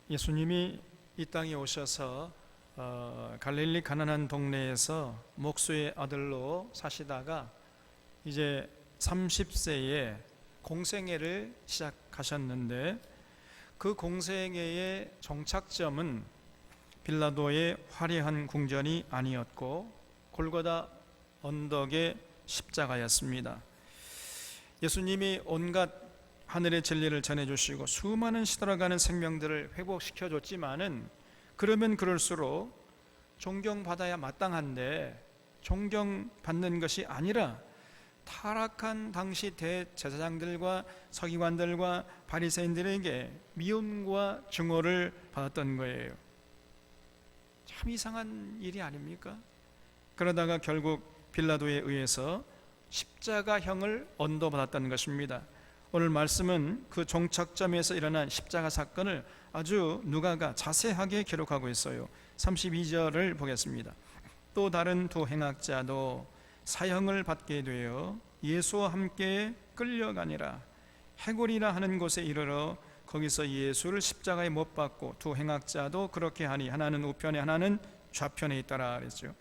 예수님이 이 땅에 오셔서 갈릴리 가나안 동네에서 목수의 아들로 사시다가 이제 30세에 공생애를 시작하셨는데, 그 공생애의 종착점은 빌라도의 화려한 궁전이 아니었고 골고다 언덕의 십자가였습니다. 예수님이 온갖 하늘의 진리를 전해주시고 수많은 시들어가는 생명들을 회복시켜줬지만은, 그러면 그럴수록 존경받아야 마땅한데 존경받는 것이 아니라 타락한 당시 대제사장들과 서기관들과 바리새인들에게 미움과 증오를 받았던 거예요. 참 이상한 일이 아닙니까? 그러다가 결국 빌라도에 의해서 십자가형을 언도받았다는 것입니다. 오늘 말씀은 그 종착점에서 일어난 십자가 사건을 아주 누가가 자세하게 기록하고 있어요. 32절을 보겠습니다. 또 다른 두 행악자도 사형을 받게 되어 예수와 함께 끌려가니라. 해골이라 하는 곳에 이르러 거기서 예수를 십자가에 못 박고 두 행악자도 그렇게 하니 하나는 우편에 하나는 좌편에 있더라 그랬죠.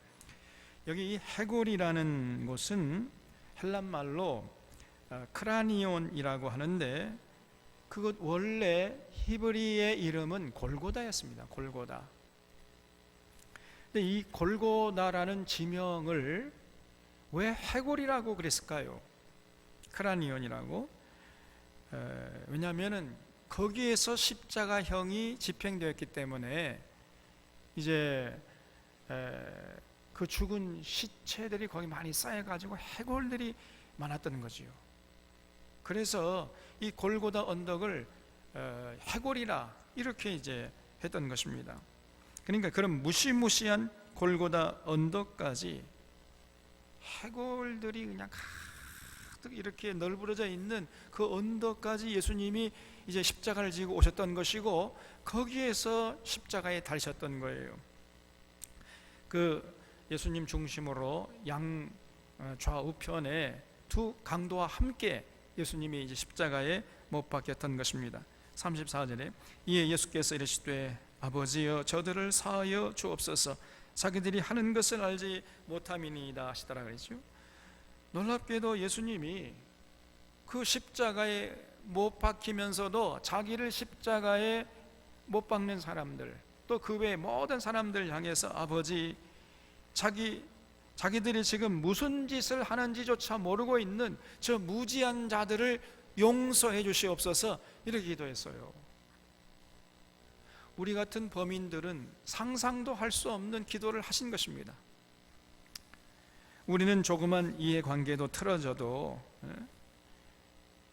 여기 이 해골이라는 곳은 헬란 말로 크라니온이라고 하는데, 그것 원래 히브리의 이름은 골고다였습니다. 골고다. 근데 이 골고다라는 지명을 왜 해골이라고 그랬을까요? 크라니온이라고. 왜냐하면은 거기에서 십자가형이 집행되었기 때문에 이제 그 죽은 시체들이 거기 많이 쌓여가지고 해골들이 많았던 거지요. 그래서 이 골고다 언덕을 해골이라 이렇게 이제 했던 것입니다. 그러니까 그런 무시무시한 골고다 언덕까지 해골들이 그냥 가득 이렇게 널브러져 있는 그 언덕까지 예수님이 이제 십자가를 지고 오셨던 것이고, 거기에서 십자가에 달리셨던 거예요. 그 예수님 중심으로 양 좌우편에 두 강도와 함께 예수님이 이제 십자가에 못 박혔던 것입니다. 34절에 이에 예수께서 이르시되 아버지여 저들을 사하여 주옵소서 자기들이 하는 것을 알지 못함이니이다 하시더라 그랬죠. 놀랍게도 예수님이 그 십자가에 못 박히면서도 자기를 십자가에 못 박는 사람들, 또 그 외의 모든 사람들 향해서 아버지, 자기들이 지금 무슨 짓을 하는지조차 모르고 있는 저 무지한 자들을 용서해 주시옵소서 이렇게 기도했어요. 우리 같은 범인들은 상상도 할 수 없는 기도를 하신 것입니다. 우리는 조그만 이해관계도 틀어져도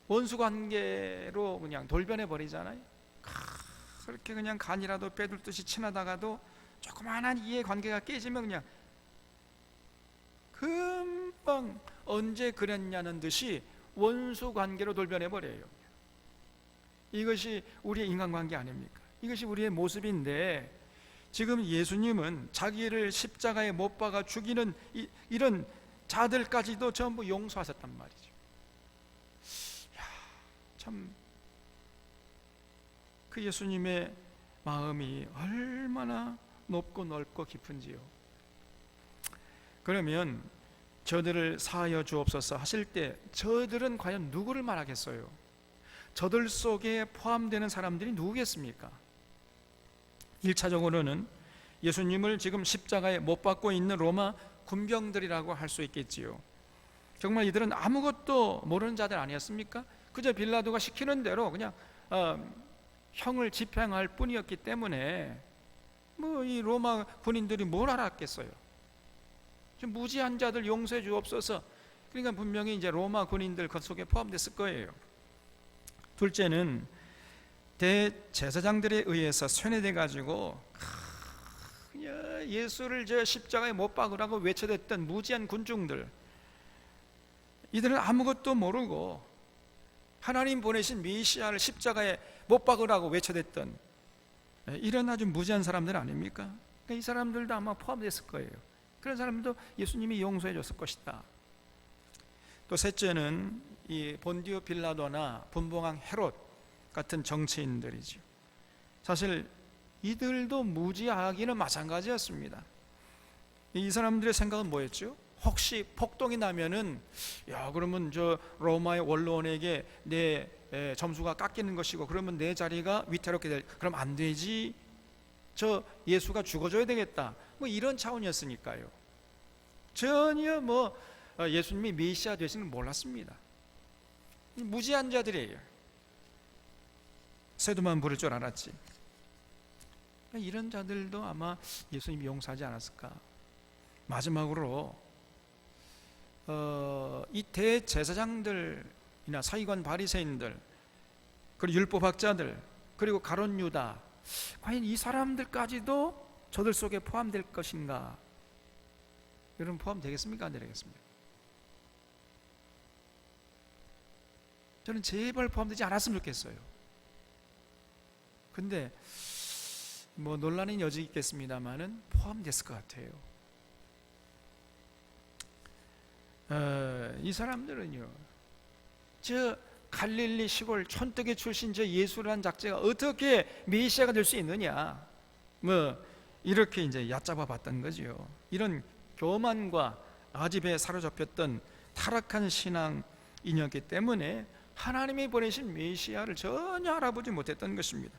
원수관계로 그냥 돌변해 버리잖아요. 그렇게 그냥 간이라도 빼둘 듯이 친하다가도 조그만한 이해관계가 깨지면 그냥 금방 언제 그랬냐는 듯이 원수관계로 돌변해 버려요. 이것이 우리의 인간관계 아닙니까? 이것이 우리의 모습인데, 지금 예수님은 자기를 십자가에 못 박아 죽이는 이런 자들까지도 전부 용서하셨단 말이죠. 참 그 예수님의 마음이 얼마나 높고 넓고 깊은지요. 그러면 저들을 사하여 주옵소서 하실 때 저들은 과연 누구를 말하겠어요? 저들 속에 포함되는 사람들이 누구겠습니까? 1차적으로는 예수님을 지금 십자가에 못 박고 있는 로마 군병들이라고 할 수 있겠지요. 정말 이들은 아무것도 모르는 자들 아니었습니까? 그저 빌라도가 시키는 대로 그냥 형을 집행할 뿐이었기 때문에 뭐 이 로마 군인들이 뭘 알았겠어요? 좀 무지한 자들 용서해 주옵소서. 그러니까 분명히 이제 로마 군인들 그 속에 포함됐을 거예요. 둘째는 대제사장들에 의해서 세뇌돼 가지고 예수를 저 십자가에 못 박으라고 외쳐댔던 무지한 군중들, 이들은 아무것도 모르고 하나님 보내신 메시아를 십자가에 못 박으라고 외쳐댔던 이런 아주 무지한 사람들 아닙니까? 그러니까 이 사람들도 아마 포함됐을 거예요. 그런 사람도 예수님이 용서해 줬을 것이다. 또 셋째는 이 본디오 빌라도나 분봉왕 헤롯 같은 정치인들이죠. 사실 이들도 무지하기는 마찬가지였습니다. 이 사람들의 생각은 뭐였죠? 혹시 폭동이 나면은 그러면 저 로마의 원로원에게 내 점수가 깎이는 것이고, 그러면 내 자리가 위태롭게 될, 그럼 안 되지, 저 예수가 죽어줘야 되겠다, 뭐 이런 차원이었으니까요. 전혀 예수님이 메시아 되시는 걸 몰랐습니다. 무지한 자들이에요. 새도만 부를 줄 알았지. 이런 자들도 아마 예수님이 용서하지 않았을까. 마지막으로 이 대제사장들이나 서기관 바리새인들, 그리고 율법학자들, 그리고 가룟 유다, 과연 이 사람들까지도 저들 속에 포함될 것인가? 여러분, 포함되겠습니까? 안 되겠습니까? 저는 제발 포함되지 않았으면 좋겠어요. 근데 논란의 여지 있겠습니다만은 포함됐을 것 같아요. 이 사람들은요, 저 갈릴리 시골 촌뜨기 출신 저 예수라는 작자가 어떻게 메시아가 될 수 있느냐, 이렇게 이제 얕잡아 봤던 거죠. 이런 교만과 아집에 사로잡혔던 타락한 신앙인이었기 때문에 하나님이 보내신 메시아를 전혀 알아보지 못했던 것입니다.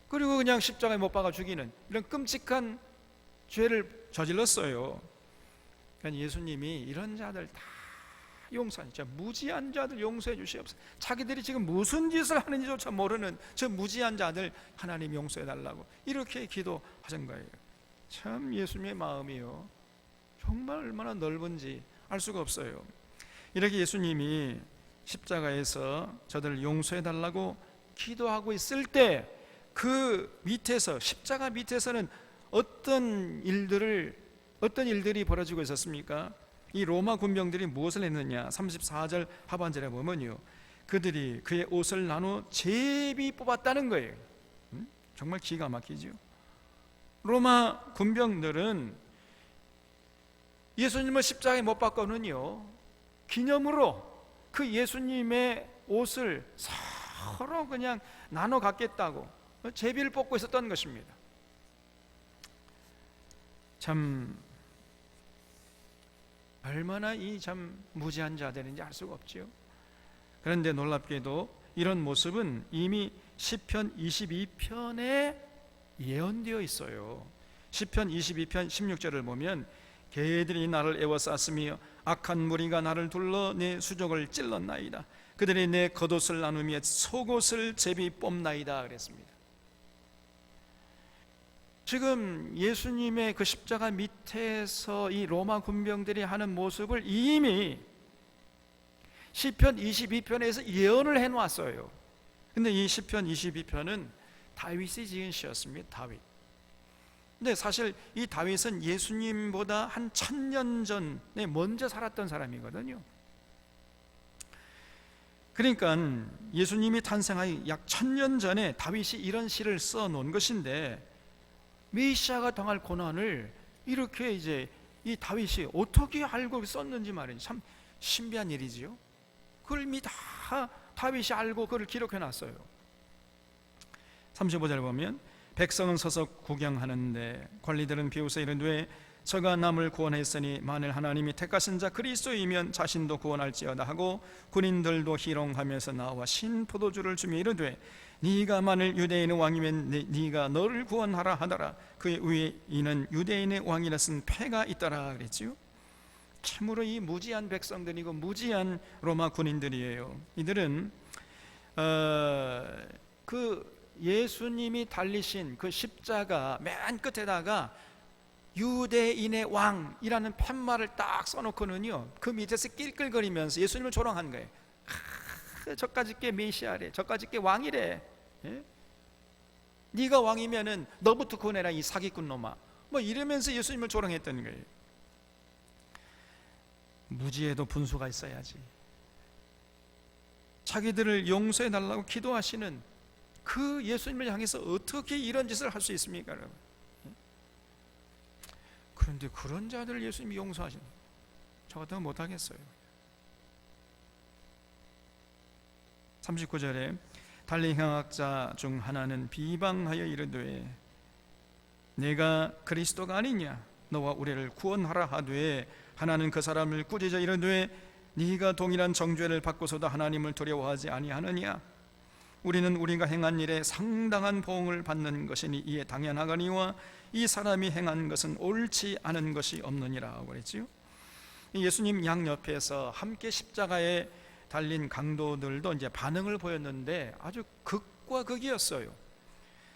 그리고 그냥 십자가에 못 박아 죽이는 이런 끔찍한 죄를 저질렀어요. 그러니까 예수님이 이런 자들 다 용서하시죠. 무지한 자들 용서해 주시옵소서. 자기들이 지금 무슨 짓을 하는지조차 모르는 저 무지한 자들 하나님 용서해 달라고 이렇게 기도하신 거예요. 참 예수님의 마음이요, 정말 얼마나 넓은지 알 수가 없어요. 이렇게 예수님이 십자가에서 저들을 용서해 달라고 기도하고 있을 때, 그 밑에서, 십자가 밑에서는 어떤 일들이 벌어지고 있었습니까? 이 로마 군병들이 무엇을 했느냐? 34절 하반절에 보면요, 그들이 그의 옷을 나누어 제비 뽑았다는 거예요. 정말 기가 막히죠. 로마 군병들은 예수님을 십자가에 못 박고는요, 기념으로 그 예수님의 옷을 서로 그냥 나눠 갖겠다고 제비를 뽑고 있었던 것입니다. 참 얼마나 이 참 무지한 자들인지 알 수가 없지요. 그런데 놀랍게도 이런 모습은 이미 시편 22편에 예언되어 있어요. 시편 22편 16절을 보면, 개들이 나를 에워쌌으며 악한 무리가 나를 둘러 내 수족을 찔렀나이다. 그들이 내 겉옷을 나누며 속옷을 제비 뽑나이다 그랬습니다. 지금 예수님의 그 십자가 밑에서 이 로마 군병들이 하는 모습을 이미 시편 22편에서 예언을 해놓았어요. 근데 이 시편 22편은 다윗이 지은 시였습니다. 다윗. 근데 사실 이 다윗은 예수님보다 한 1000년 전에 먼저 살았던 사람이거든요. 그러니까 예수님이 탄생하기 약 1000년 전에 다윗이 이런 시를 써놓은 것인데, 메시아가 당할 고난을 이렇게 이제 이 다윗이 어떻게 알고 썼는지 말이죠. 참 신비한 일이지요. 그걸 이미 다 다윗이 알고 그걸 기록해 놨어요. 35절 보면, 백성은 서서 구경하는데 관리들은 비웃어 이르되 저가 남을 구원했으니 만일 하나님이 택하신 자 그리스도이면 자신도 구원할지어다 하고, 군인들도 희롱하면서 나와 신포도주를 주며 이르되 네가 만일 유대인의 왕이면 네가 너를 구원하라 하더라. 그의 위에 이는 유대인의 왕이라 쓴 패가 있더라 그랬지요. 참으로 이 무지한 백성들이고 무지한 로마 군인들이에요. 이들은 그 예수님이 달리신 그 십자가 맨 끝에다가 유대인의 왕이라는 팻말을 딱 써놓고는요, 그 밑에서 낄낄거리면서 예수님을 조롱한 거예요. 저까짓 게 메시아래, 저까짓 게 왕이래. 예? 네가 왕이면은 너부터 구원해라 이 사기꾼 놈아, 이러면서 예수님을 조롱했던 거예요. 무지에도 분수가 있어야지. 자기들을 용서해 달라고 기도하시는 그 예수님을 향해서 어떻게 이런 짓을 할 수 있습니까, 여러분? 그런데 그런 자들을 예수님이 용서하시는, 저 같으면 못하겠어요. 39절에 달리 행악자 중 하나는 비방하여 이르되 내가 그리스도가 아니냐, 너와 우리를 구원하라 하되 하나는 그 사람을 꾸짖어 이르되 네가 동일한 정죄를 받고서도 하나님을 두려워하지 아니하느냐. 우리는 우리가 행한 일에 상당한 보응을 받는 것이니 이에 당연하거니와 이 사람이 행한 것은 옳지 않은 것이 없느니라 그랬지요. 예수님 양옆에서 함께 십자가에 달린 강도들도 이제 반응을 보였는데 아주 극과 극이었어요.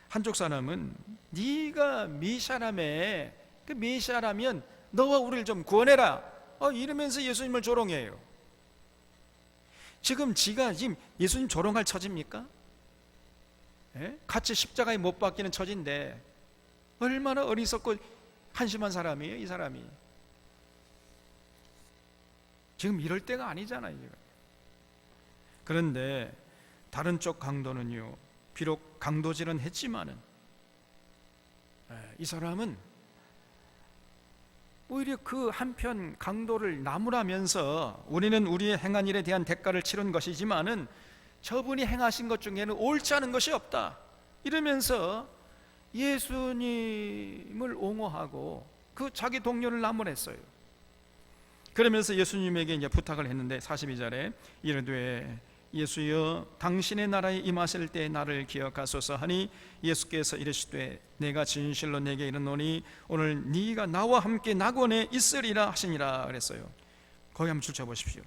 한쪽 사람은 네가 메시아라며, 그 메시아라면 너와 우리를 좀 구원해라 이러면서 예수님을 조롱해요. 지금 예수님 조롱할 처지입니까? 같이 십자가에 못 박히는 처지인데 얼마나 어리석고 한심한 사람이에요, 이 사람이. 지금 이럴 때가 아니잖아요. 그런데 다른 쪽 강도는요, 비록 강도질은 했지만은 이 사람은 오히려 그 한편 강도를 나무라면서 우리는 우리의 행한 일에 대한 대가를 치른 것이지만은 저분이 행하신 것 중에는 옳지 않은 것이 없다 이러면서 예수님을 옹호하고 그 자기 동료를 나무랬어요. 그러면서 예수님에게 이제 부탁을 했는데 42절에 이르되 예수여 당신의 나라에 임하실 때 나를 기억하소서 하니 예수께서 이르시되 내가 진실로 내게 이르노니 오늘 네가 나와 함께 낙원에 있으리라 하시니라 그랬어요. 거기 한번 줄 쳐보십시오.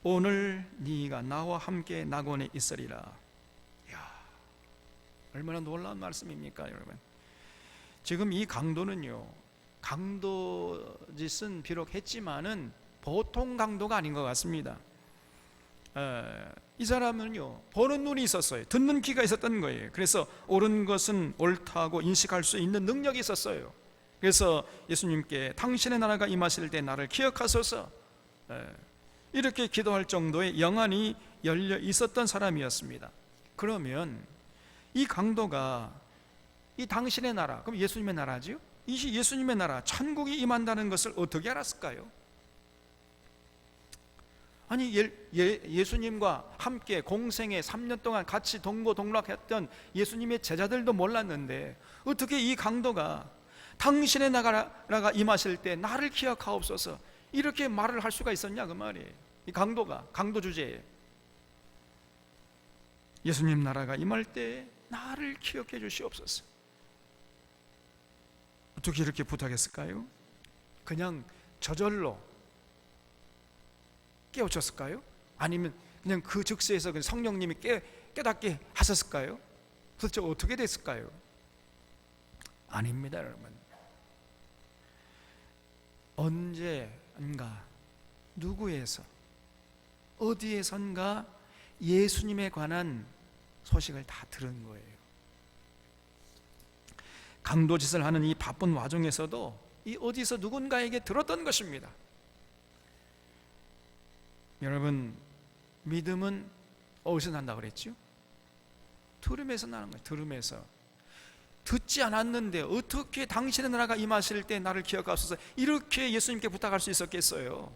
오늘 네가 나와 함께 낙원에 있으리라. 이야, 얼마나 놀라운 말씀입니까, 여러분. 지금 이 강도는요, 강도짓은 비록 했지만은 보통 강도가 아닌 것 같습니다. 이 사람은요, 보는 눈이 있었어요. 듣는 귀가 있었던 거예요. 그래서 옳은 것은 옳다고 인식할 수 있는 능력이 있었어요. 그래서 예수님께 당신의 나라가 임하실 때 나를 기억하소서 이렇게 기도할 정도의 영안이 열려 있었던 사람이었습니다. 그러면 이 강도가 이 당신의 나라, 그럼 예수님의 나라지요? 이 예수님의 나라, 천국이 임한다는 것을 어떻게 알았을까요? 아니 예수님과 함께 공생에 3년 동안 같이 동고동락했던 예수님의 제자들도 몰랐는데 어떻게 이 강도가 당신의 나라가 임하실 때 나를 기억하옵소서 이렇게 말을 할 수가 있었냐 그 말이에요. 이 강도가 강도 주제에 예수님 나라가 임할 때 나를 기억해 주시옵소서. 어떻게 이렇게 부탁했을까요? 그냥 저절로 깨우쳤을까요? 아니면 그냥 그 즉시에서 성령님이 깨닫게 하셨을까요? 도대체 어떻게 됐을까요? 아닙니다, 여러분. 언젠가 누구에서 어디에선가 예수님에 관한 소식을 다 들은 거예요. 강도짓을 하는 이 바쁜 와중에서도 이 어디서 누군가에게 들었던 것입니다. 여러분, 믿음은 어디서 난다고 그랬죠? 들음에서 나는 거예요. 들음에서. 듣지 않았는데 어떻게 당신의 나라가 임하실 때 나를 기억하소서 이렇게 예수님께 부탁할 수 있었겠어요?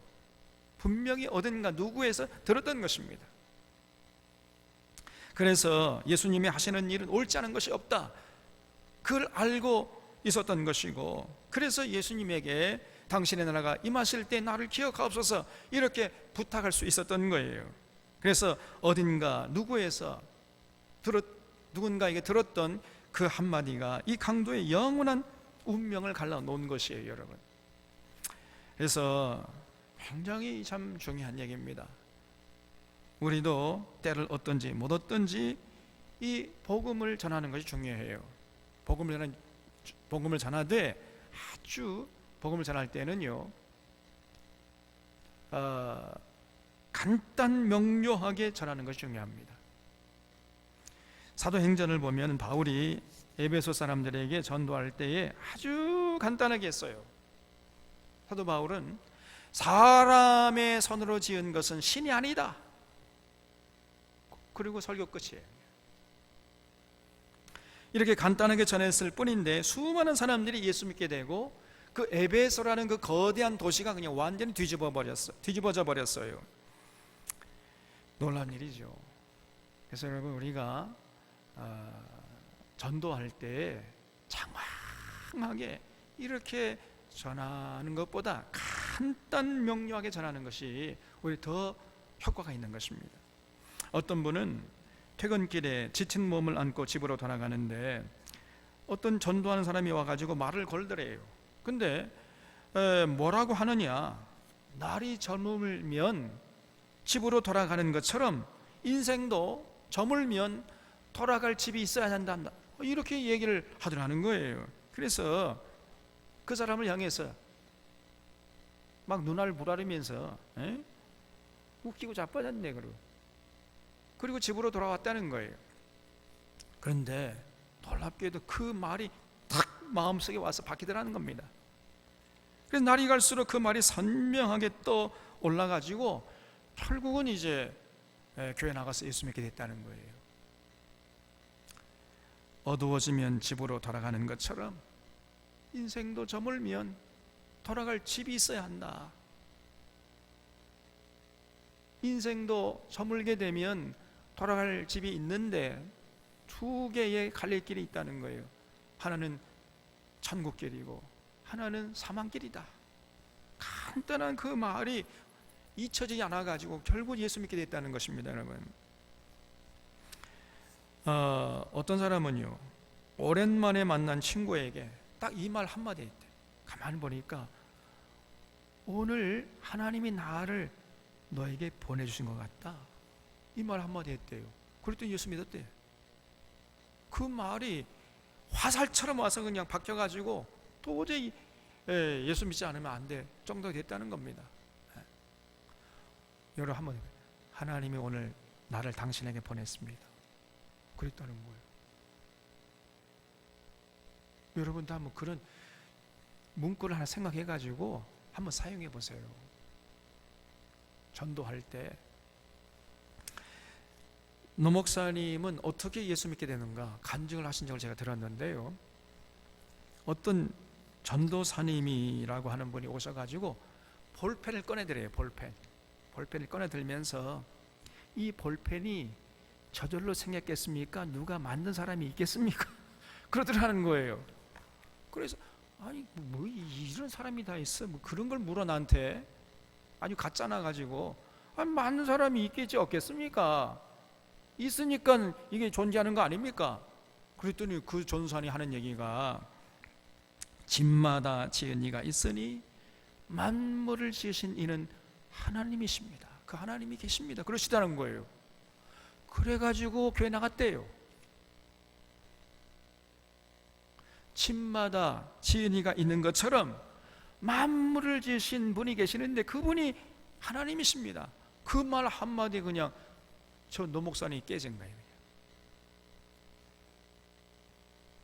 분명히 어딘가 누구에서 들었던 것입니다. 그래서 예수님이 하시는 일은 옳지 않은 것이 없다, 그걸 알고 있었던 것이고, 그래서 예수님에게 당신의 나라가 임하실 때 나를 기억하옵소서 이렇게 부탁할 수 있었던 거예요. 그래서 어딘가 누군가에게 들었던 그 한마디가 이 강도의 영원한 운명을 갈라놓은 것이에요, 여러분. 그래서 굉장히 참 중요한 얘기입니다. 우리도 때를 얻든지 못 얻든지 이 복음을 전하는 것이 중요해요. 복음을 전하되 아주 복음을 전할 때는요, 간단 명료하게 전하는 것이 중요합니다. 사도행전을 보면 바울이 에베소 사람들에게 전도할 때에 아주 간단하게 했어요. 사도 바울은 사람의 손으로 지은 것은 신이 아니다, 그리고 설교 끝이에요. 이렇게 간단하게 전했을 뿐인데 수많은 사람들이 예수 믿게 되고 그 에베소라는 그 거대한 도시가 그냥 완전히 뒤집어져 버렸어요. 놀라운 일이죠. 그래서 여러분, 우리가 전도할 때 장황하게 이렇게 전하는 것보다 간단 명료하게 전하는 것이 오히려 더 효과가 있는 것입니다. 어떤 분은 퇴근길에 지친 몸을 안고 집으로 돌아가는데 어떤 전도하는 사람이 와가지고 말을 걸더래요. 근데 뭐라고 하느냐, 날이 저물면 집으로 돌아가는 것처럼 인생도 저물면 돌아갈 집이 있어야 한다, 이렇게 얘기를 하더라는 거예요. 그래서 그 사람을 향해서 막 눈알 부라리면서 웃기고 자빠졌네, 그리고 집으로 돌아왔다는 거예요. 그런데 놀랍게도 그 말이 딱 마음속에 와서 박히더라는 겁니다. 그래서 날이 갈수록 그 말이 선명하게 또 올라가지고 결국은 이제 교회 나가서 예수 믿게 됐다는 거예요. 어두워지면 집으로 돌아가는 것처럼 인생도 저물면 돌아갈 집이 있어야 한다. 인생도 저물게 되면 돌아갈 집이 있는데 두 개의 갈림길이 있다는 거예요. 하나는 천국길이고 하나는 사망길이다. 간단한 그 말이 잊혀지지 않아가지고 결국 예수 믿게 됐다는 것입니다, 여러분. 어떤 사람은요, 오랜만에 만난 친구에게 딱 이 말 한마디 했대. 가만히 보니까 오늘 하나님이 나를 너에게 보내주신 것 같다, 이 말 한마디 했대요. 그랬더니 예수 믿었대. 그 말이 화살처럼 와서 그냥 박혀가지고 도저히 예수 믿지 않으면 안 될 정도가 됐다는 겁니다. 여러분, 한번 하나님이 오늘 나를 당신에게 보냈습니다, 그랬다는 거예요. 여러분도 한번 그런 문구를 하나 생각해 가지고 한번 사용해 보세요. 전도할 때 노 목사님은 어떻게 예수 믿게 되는가 간증을 하신 적을 제가 들었는데요, 어떤 전도사님이라고 하는 분이 오셔가지고 볼펜을 꺼내드려요. 볼펜을 꺼내들면서 이 볼펜이 저절로 생겼겠습니까? 누가 만든 사람이 있겠습니까? 그러더라는 거예요. 그래서 아니 뭐 이런 사람이 다 있어, 뭐 그런 걸 물어 나한테. 아주 가짜나 가지고 아니 만든 사람이 있겠지 없겠습니까? 있으니까 이게 존재하는 거 아닙니까? 그랬더니 그 전도사님이 하는 얘기가 집마다 지은 이가 있으니 만물을 지으신 이는 하나님이십니다. 그 하나님이 계십니다, 그러시다는 거예요. 그래가지고 교회 나갔대요. 집마다 지은 이가 있는 것처럼 만물을 지으신 분이 계시는데 그분이 하나님이십니다. 그 말 한마디 그냥 저 노 목사님이 깨진 거예요.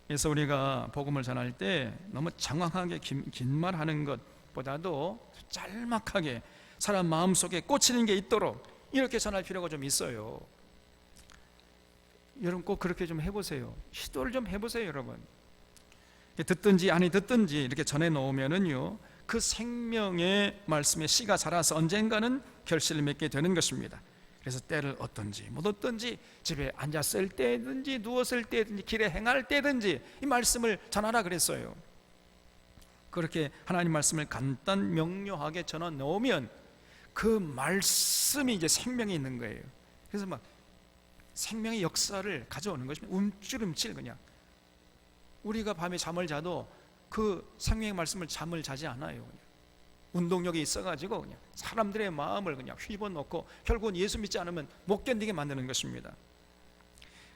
그래서 우리가 복음을 전할 때 너무 장황하게 긴 말 하는 것보다도 짤막하게 사람 마음속에 꽂히는 게 있도록 이렇게 전할 필요가 좀 있어요. 여러분 꼭 그렇게 좀 해보세요. 시도를 좀 해보세요, 여러분. 듣든지 아니 듣든지 이렇게 전해놓으면은요, 그 생명의 말씀에 씨가 자라서 언젠가는 결실을 맺게 되는 것입니다. 그래서 때를 얻든지 못 얻든지 집에 앉았을 때든지 누웠을 때든지 길에 행할 때든지 이 말씀을 전하라 그랬어요. 그렇게 하나님 말씀을 간단 명료하게 전해 놓으면 그 말씀이 이제 생명이 있는 거예요. 그래서 막 생명의 역사를 가져오는 것입니다. 움찔움찔 그냥. 우리가 밤에 잠을 자도 그 생명의 말씀을 잠을 자지 않아요. 그냥. 운동력이 있어가지고 그냥 사람들의 마음을 그냥 휘집어 놓고 결국은 예수 믿지 않으면 못 견디게 만드는 것입니다.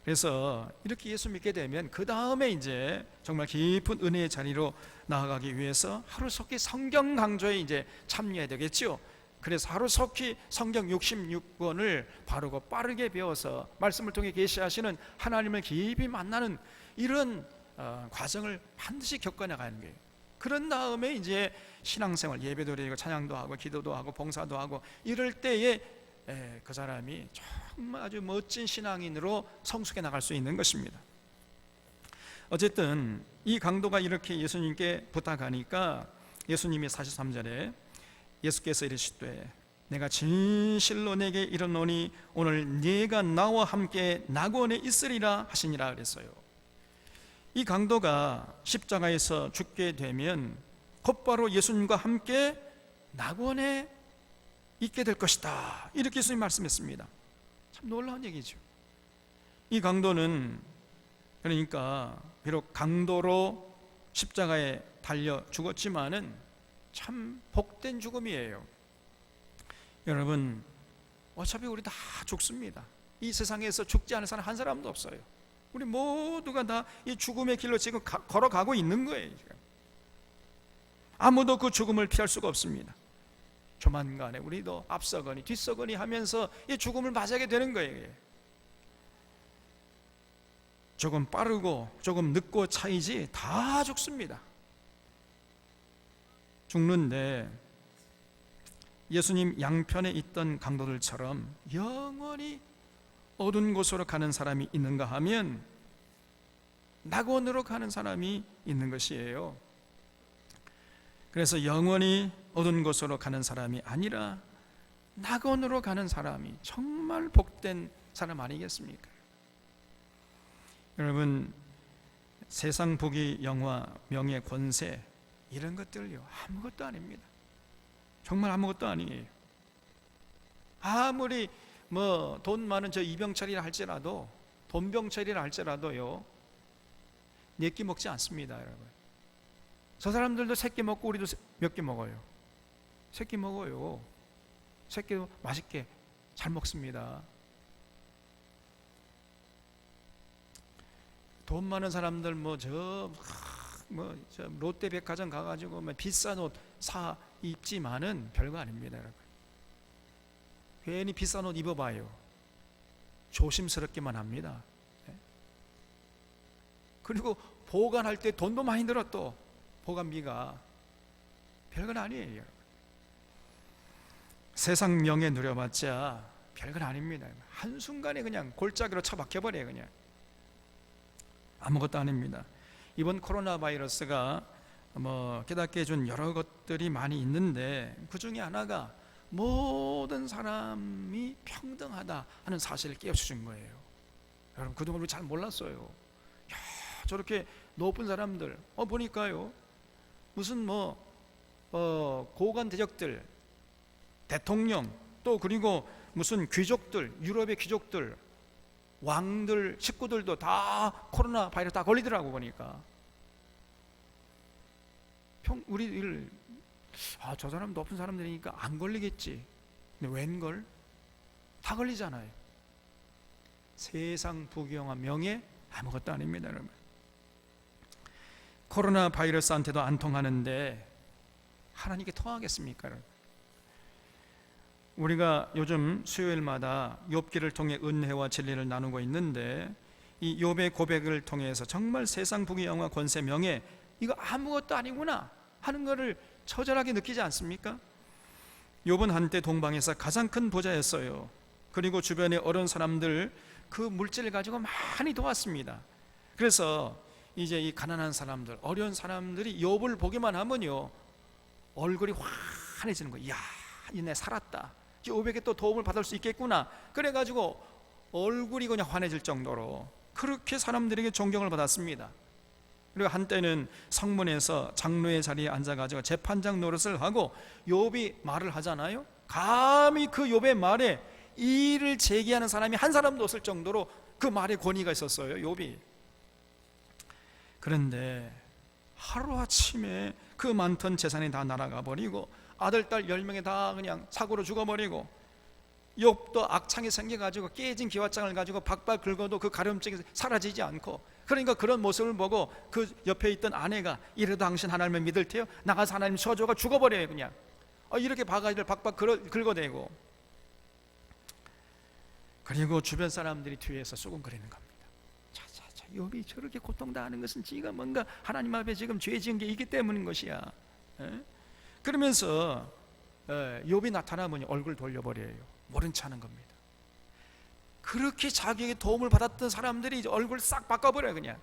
그래서 이렇게 예수 믿게 되면 그 다음에 이제 정말 깊은 은혜의 자리로 나아가기 위해서 하루속히 성경 강좌에 이제 참여해야 되겠죠. 그래서 하루속히 성경 66권을 바르고 빠르게 배워서 말씀을 통해 계시하시는 하나님을 깊이 만나는 이런 과정을 반드시 겪어나가는 거예요. 그런 다음에 이제 신앙생활, 예배도 드리고 찬양도 하고 기도도 하고 봉사도 하고 이럴 때에 그 사람이 정말 아주 멋진 신앙인으로 성숙해 나갈 수 있는 것입니다. 어쨌든 이 강도가 이렇게 예수님께 부탁하니까 예수님이 43절에 예수께서 이르시되 내가 진실로 내게 이르노니 오늘 네가 나와 함께 낙원에 있으리라 하시니라 그랬어요. 이 강도가 십자가에서 죽게 되면 곧바로 예수님과 함께 낙원에 있게 될 것이다, 이렇게 예수님 말씀했습니다. 참 놀라운 얘기죠. 이 강도는 그러니까 비록 강도로 십자가에 달려 죽었지만은 참 복된 죽음이에요. 여러분, 어차피 우리 다 죽습니다. 이 세상에서 죽지 않은 사람 한 사람도 없어요. 우리 모두가 다 이 죽음의 길로 지금 걸어가고 있는 거예요. 아무도 그 죽음을 피할 수가 없습니다. 조만간에 우리도 앞서거니 뒤서거니 하면서 이 죽음을 맞이하게 되는 거예요. 조금 빠르고 조금 늦고 차이지 다 죽습니다. 죽는데 예수님 양편에 있던 강도들처럼 영원히 어두운 곳으로 가는 사람이 있는가 하면 낙원으로 가는 사람이 있는 것이에요. 그래서 영원히 어두운 곳으로 가는 사람이 아니라 낙원으로 가는 사람이 정말 복된 사람 아니겠습니까? 여러분, 세상 부귀 영화 명예 권세 이런 것들요 아무것도 아닙니다. 정말 아무것도 아니에요. 아무리 뭐 돈 많은 저 이병철이라 할지라도, 돈병철이라 할지라도요 내끼 먹지 않습니다. 여러분, 저 사람들도 새끼 먹고 우리도 몇 개 먹어요. 새끼 먹어요. 새끼도 맛있게 잘 먹습니다. 돈 많은 사람들 저 롯데백화점 가가지고 비싼 옷 사 입지만은 별거 아닙니다. 여러분, 괜히 비싼 옷 입어봐요. 조심스럽게만 합니다. 그리고 보관할 때 돈도 많이 들어. 또 보관비가 별건 아니에요. 세상 명예 누려봤자 별건 아닙니다. 한순간에 그냥 골짜기로 처박혀버려요. 그냥 아무것도 아닙니다. 이번 코로나 바이러스가 깨닫게 해준 여러 것들이 많이 있는데 그 중에 하나가 모든 사람이 평등하다 하는 사실을 깨우쳐준 거예요. 여러분, 그동안 우리 잘 몰랐어요. 야, 저렇게 높은 사람들 보니까요 무슨 고관 대적들, 대통령, 또 그리고 무슨 귀족들, 유럽의 귀족들, 왕들, 식구들도 다 코로나 바이러스 다 걸리더라고. 보니까 우리를 저 사람 높은 사람들이니까 안 걸리겠지. 근데 웬걸? 다 걸리잖아요. 세상 부귀영화 명예 아무것도 아닙니다. 여러분, 코로나 바이러스한테도 안 통하는데 하나님께 통하겠습니까? 여러분, 우리가 요즘 수요일마다 욥기를 통해 은혜와 진리를 나누고 있는데 이 욥의 고백을 통해서 정말 세상 부귀영화 권세 명예 이거 아무것도 아니구나 하는 것을 처절하게 느끼지 않습니까? 욥은 한때 동방에서 가장 큰 부자였어요. 그리고 주변의 어려운 사람들 그 물질을 가지고 많이 도왔습니다. 그래서 이제 이 가난한 사람들, 어려운 사람들이 욥을 보기만 하면요 얼굴이 환해지는 거예요. 이야, 이내 살았다. 욥에게 또 도움을 받을 수 있겠구나. 그래가지고 얼굴이 그냥 환해질 정도로 그렇게 사람들에게 존경을 받았습니다. 그리고 한때는 성문에서 장로의 자리에 앉아가지고 재판장 노릇을 하고 욥이 말을 하잖아요. 감히 그 욥의 말에 이의를 제기하는 사람이 한 사람도 없을 정도로 그 말에 권위가 있었어요, 욥이. 그런데 하루아침에 그 많던 재산이 다 날아가 버리고 아들, 딸 10명이 다 그냥 사고로 죽어버리고 욥도 악창이 생겨가지고 깨진 기와장을 가지고 박박 긁어도 그 가려움증이 사라지지 않고, 그러니까 그런 모습을 보고 그 옆에 있던 아내가 이래도 당신 하나님을 믿을 테요? 나가서 하나님 쳐줘가 죽어버려요. 그냥 이렇게 바가지를 박박 긁어대고, 그리고 주변 사람들이 뒤에서 수군거리는 겁니다. 자자자, 욥이 저렇게 고통당하는 것은 지가 뭔가 하나님 앞에 지금 죄 지은 게 있기 때문인 것이야. 그러면서 욥이 나타나면 얼굴 돌려버려요. 모른 체 하는 겁니다. 그렇게 자기에게 도움을 받았던 사람들이 이제 얼굴 싹 바꿔버려요. 그냥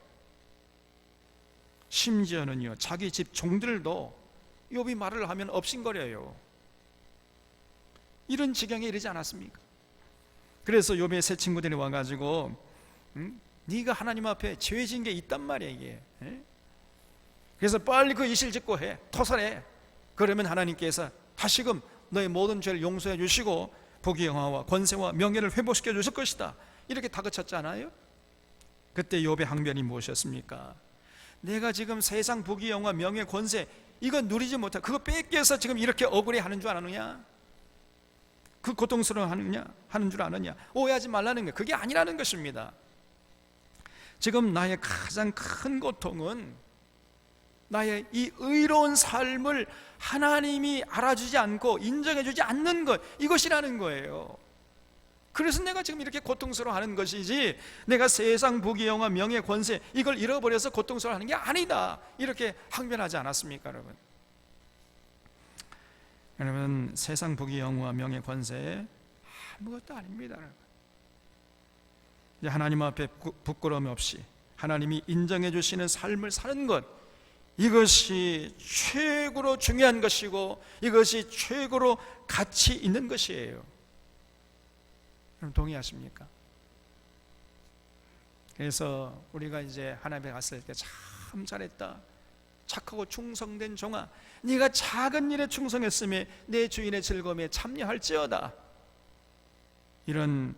심지어는요 자기 집 종들도 욥이 말을 하면 업신거려요. 이런 지경에 이르지 않았습니까? 그래서 욥의 세 친구들이 와가지고 네가 하나님 앞에 죄진 게 있단 말이야 이게. 그래서 빨리 그 이실직고 해, 토설해. 그러면 하나님께서 다시금 너의 모든 죄를 용서해 주시고 부귀영화와 권세와 명예를 회복시켜 주실 것이다, 이렇게 다그쳤잖아요. 그때 욥의 항변이 무엇이었습니까? 내가 지금 세상 부귀영화 명예 권세 이거 누리지 못해, 그거 뺏겨서 지금 이렇게 억울해하는 줄 아느냐? 그 고통스러워하느냐 하는 줄 아느냐? 오해하지 말라는 거예요. 그게 아니라는 것입니다. 지금 나의 가장 큰 고통은 나의 이 의로운 삶을 하나님이 알아주지 않고 인정해주지 않는 것, 이것이라는 거예요. 그래서 내가 지금 이렇게 고통스러워하는 것이지, 내가 세상 부귀영화 명예 권세 이걸 잃어버려서 고통스러워하는 게 아니다, 이렇게 항변하지 않았습니까 여러분? 여러분, 세상 부귀영화 명예 권세 아무것도 아닙니다 여러분. 이제 하나님 앞에 부끄러움 없이 하나님이 인정해 주시는 삶을 사는 것, 이것이 최고로 중요한 것이고 이것이 최고로 가치 있는 것이에요. 그럼 동의하십니까? 그래서 우리가 이제 하나님에 갔을 때 참 잘했다, 착하고 충성된 종아, 네가 작은 일에 충성했으며 내 주인의 즐거움에 참여할지어다, 이런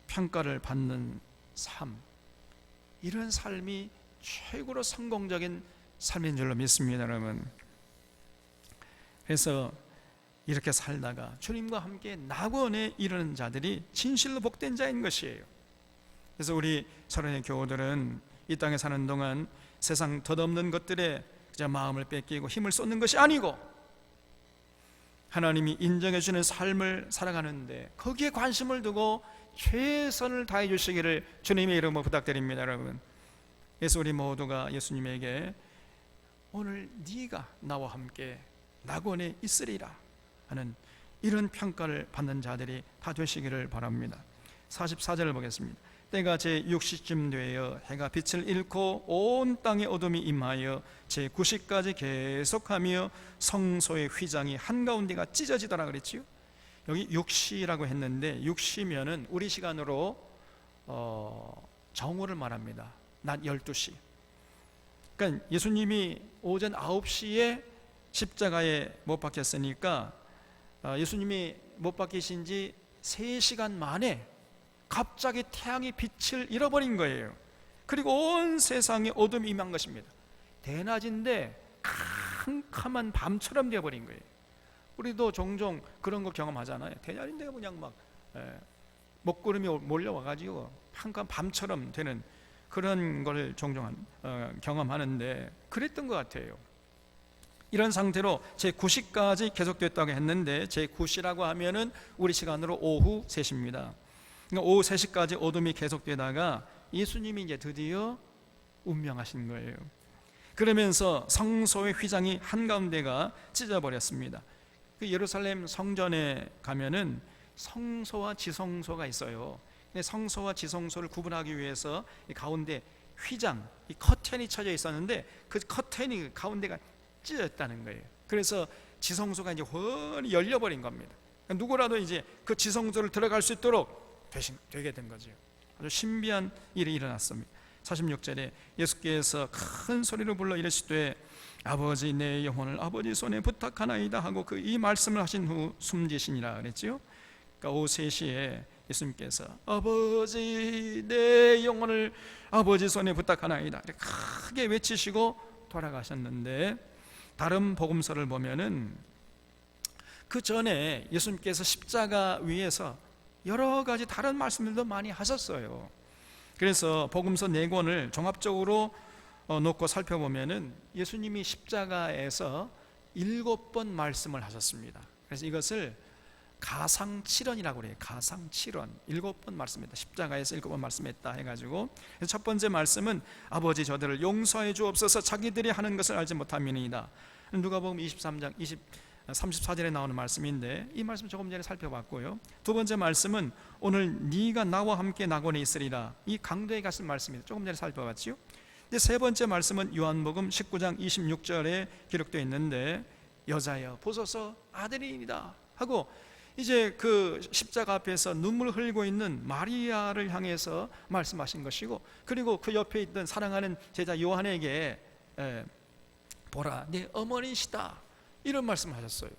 평가를 받는 삶, 이런 삶이 최고로 성공적인 삶인 줄로 믿습니다 여러분. 그래서 이렇게 살다가 주님과 함께 낙원에 이르는 자들이 진실로 복된 자인 것이에요. 그래서 우리 서론의 교우들은 이 땅에 사는 동안 세상 덧없는 것들에 그저 마음을 뺏기고 힘을 쏟는 것이 아니고 하나님이 인정해 주는 삶을 살아가는데 거기에 관심을 두고 최선을 다해 주시기를 주님의 이름으로 부탁드립니다 여러분. 그래서 우리 모두가 예수님에게 오늘 네가 나와 함께 낙원에 있으리라 하는 이런 평가를 받는 자들이 다 되시기를 바랍니다. 44절을 보겠습니다. 때가 제6시쯤 되어 해가 빛을 잃고 온 땅에 어둠이 임하여 제9시까지 계속하며 성소의 휘장이 한가운데가 찢어지더라 그랬지요. 여기 6시라고 했는데 6시면은 우리 시간으로 정오를 말합니다. 낮 12시. 그러니까 예수님이 오전 9시에 십자가에 못 박혔으니까 예수님이 못 박히신 지 3시간 만에 갑자기 태양이 빛을 잃어버린 거예요. 그리고 온 세상에 어둠이 임한 것입니다. 대낮인데 캄캄한 밤처럼 되어버린 거예요. 우리도 종종 그런 거 경험하잖아요. 대낮인데 그냥 막 먹구름이 몰려와가지고 캄캄 밤처럼 되는 그런 걸 종종 경험하는데 그랬던 것 같아요. 이런 상태로 제9시까지 계속됐다고 했는데 제9시라고 하면은 우리 시간으로 오후 3시입니다. 그러니까 오후 3시까지 어둠이 계속되다가 예수님이 이제 드디어 운명하신 거예요. 그러면서 성소의 휘장이 한가운데가 찢어버렸습니다. 그 예루살렘 성전에 가면은 성소와 지성소가 있어요. 근데 성소와 지성소를 구분하기 위해서 이 가운데 휘장, 이 커튼이 쳐져 있었는데 그 커튼이 가운데가 찢어졌다는 거예요. 그래서 지성소가 이제 훤히 열려버린 겁니다. 그러니까 누구라도 이제 그 지성소를 들어갈 수 있도록 되게 된 거죠. 아주 신비한 일이 일어났습니다. 46절에 예수께서 큰 소리로 불러 이르시되 아버지 내 영혼을 아버지 손에 부탁하나이다 하고 그 이 말씀을 하신 후 숨지시니라 그랬지요. 그러니까 오후 3시에 예수님께서 아버지 내 영혼을 아버지 손에 부탁하나이다 이렇게 크게 외치시고 돌아가셨는데, 다른 복음서를 보면은 그 전에 예수님께서 십자가 위에서 여러 가지 다른 말씀들도 많이 하셨어요. 그래서 복음서 4권을 종합적으로 놓고 살펴보면은 예수님이 십자가에서 7번 말씀을 하셨습니다. 그래서 이것을 가상칠언이라고 그래요. 가상칠언 7번 말씀했다. 십자가에서 7번 말씀했다 해가지고, 그래서 첫 번째 말씀은 아버지 저들을 용서해 주옵소서 자기들이 하는 것을 알지 못함이니이다. 누가복음 23장 34절에 나오는 말씀인데 이 말씀 조금 전에 살펴봤고요. 두 번째 말씀은 오늘 네가 나와 함께 낙원에 있으리라, 이 강도에 갔을 말씀입니다. 조금 전에 살펴봤지요. 근데 세 번째 말씀은 요한복음 19장 26절에 기록되어 있는데 여자여 보소서 아들이니이다 하고, 이제 그 십자가 앞에서 눈물 흘리고 있는 마리아를 향해서 말씀하신 것이고, 그리고 그 옆에 있던 사랑하는 제자 요한에게 보라, 네 어머니시다, 이런 말씀하셨어요.